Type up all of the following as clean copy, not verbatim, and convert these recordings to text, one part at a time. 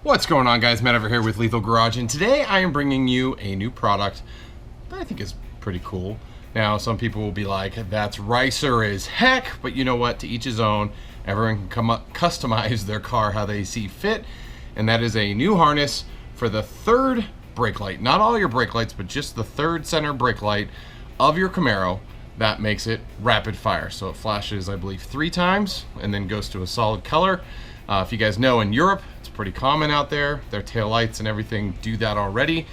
What's going on, guys? Matt over here with Lethal Garage, and today I am bringing you a new product that I think is pretty cool. Now, some people will be like, that's ricer as heck, but you know what? To each his own. Everyone can customize their car how they see fit, and that is a new harness for the third brake light. Not all your brake lights, but just the third center brake light of your Camaro. That makes it rapid fire. So it flashes, I believe, 3 times and then goes to a solid color. If you guys know, in Europe, it's pretty common out there. Their tail lights and everything do that already.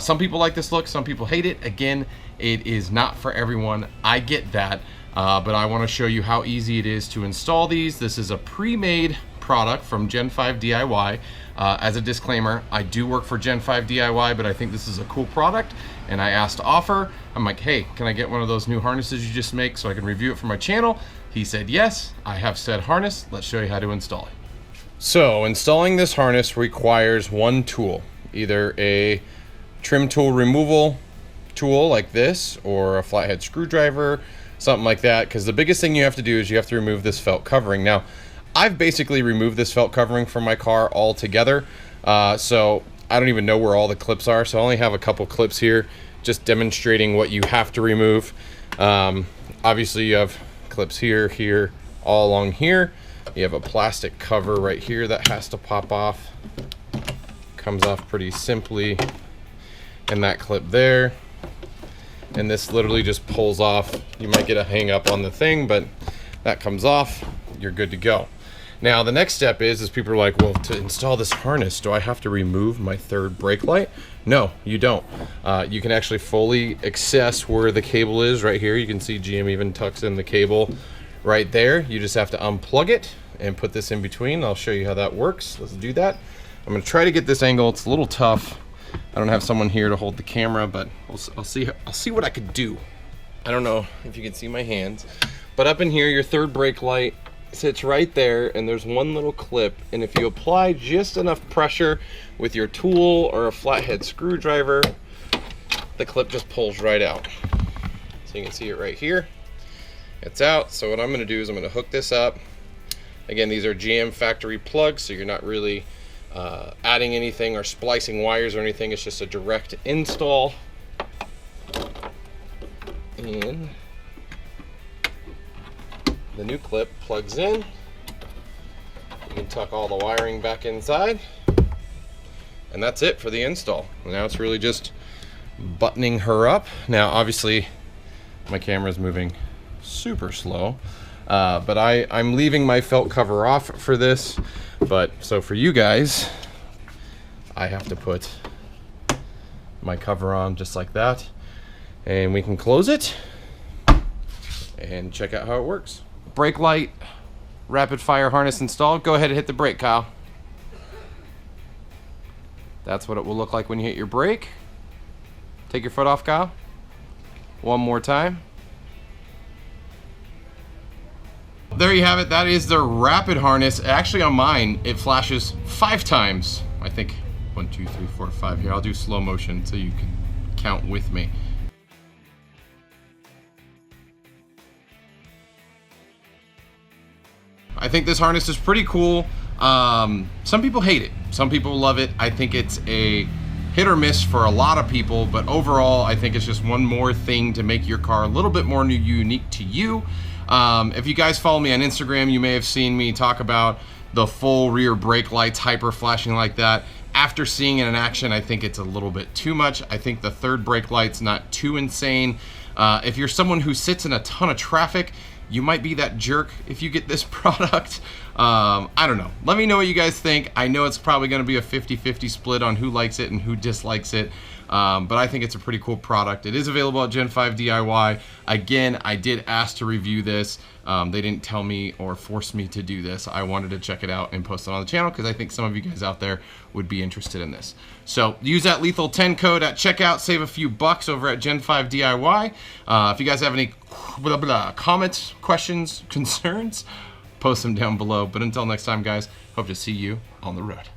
Some people like this look, some people hate it. Again, it is not for everyone. I get that, but I want to show you how easy it is to install these. This is a pre-made product from Gen 5 DIY. As a disclaimer, I do work for Gen 5 DIY, but I think this is a cool product, and I asked to offer. I'm like, hey, can I get one of those new harnesses you just make so I can review it for my channel? He said yes. I have said harness. Let's show you how to install it. So installing this harness requires one tool, either a trim tool removal tool like this, or a flathead screwdriver, something like that, because the biggest thing you have to do is you have to remove this felt covering. Now, I've basically removed this felt covering from my car altogether, so I don't even know where all the clips are, so I only have a couple clips here just demonstrating what you have to remove. Obviously you have clips here, here, all along here. You have a plastic cover right here that has to pop off. Comes off pretty simply, and that clip there. And this literally just pulls off. You might get a hang up on the thing, but that comes off, you're good to go. Now the next step is people are like, well, to install this harness, do I have to remove my third brake light? No, you don't. You can actually fully access where the cable is right here. You can see GM even tucks in the cable right there. You just have to unplug it and put this in between. I'll show you how that works. Let's do that. I'm gonna try to get this angle. It's a little tough. I don't have someone here to hold the camera, but I'll see what I could do. I don't know if you can see my hands, but up in here, your third brake light sits right there, and there's one little clip, and if you apply just enough pressure with your tool or a flathead screwdriver, the clip just pulls right out. So you can see it right here. It's out. So what I'm going to do is I'm going to hook this up. Again, these are GM factory plugs, so you're not really adding anything or splicing wires or anything. It's just a direct install. And the new clip plugs in. You can tuck all the wiring back inside, and that's it for the install. Now it's really just buttoning her up. Now obviously my camera is moving super slow, but I'm leaving my felt cover off for this, but so for you guys I have to put my cover on just like that, and we can close it and check out how it works. Brake light rapid fire harness installed. Go ahead and hit the brake, Kyle. That's what it will look like when you hit your brake. Take your foot off, Kyle. One more time. There you have it. That is the rapid harness. Actually, on mine, it flashes 5 times. I think 1, 2, 3, 4, 5 here. I'll do slow motion so you can count with me. I think this harness is pretty cool. Some people hate it. Some people love it. I think it's a hit or miss for a lot of people, but overall, I think it's just one more thing to make your car a little bit more unique to you. If you guys follow me on Instagram, you may have seen me talk about the full rear brake lights hyper flashing like that. After seeing it in action, I think it's a little bit too much. I think the third brake light's not too insane. If you're someone who sits in a ton of traffic, you might be that jerk if you get this product. I don't know. Let me know what you guys think. I know it's probably going to be a 50-50 split on who likes it and who dislikes it. But I think it's a pretty cool product. It is available at Gen 5 DIY. Again, I did ask to review this. They didn't tell me or force me to do this. I wanted to check it out and post it on the channel because I think some of you guys out there would be interested in this. So use that Lethal 10 code at checkout. Save a few bucks over at Gen 5 DIY. If you guys have any comments, questions, concerns, post them down below. But until next time, guys, hope to see you on the road.